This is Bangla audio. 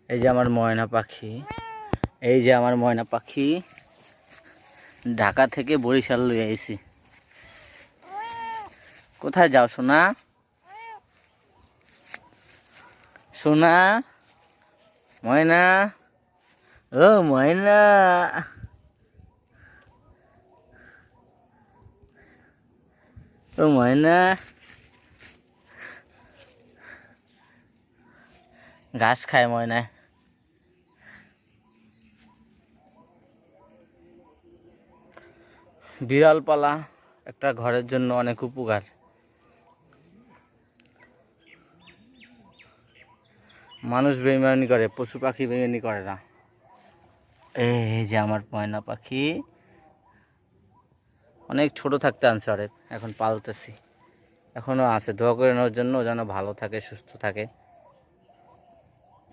এই যে আমার ময়না পাখি, এই যে আমার ময়না পাখি ঢাকা থেকে বরিশাল লই আইছি। কোথায় যাও সোনা? সোনা ময়না, ও ময়না, ও ময়না। ঘাস খায় ময়না। বিড়াল পালা একটা ঘরের জন্য অনেক উপকার। মানুষ বেইমানি করে, পশু পাখি বেইমানি করে না। এই যে আমার ময়না পাখি, অনেক ছোট থাকতে আনছে ওরে, এখন পালতেছি, এখনো আছে। দোয়া করে নেওয়ার জন্য যেন ভালো থাকে, সুস্থ থাকে।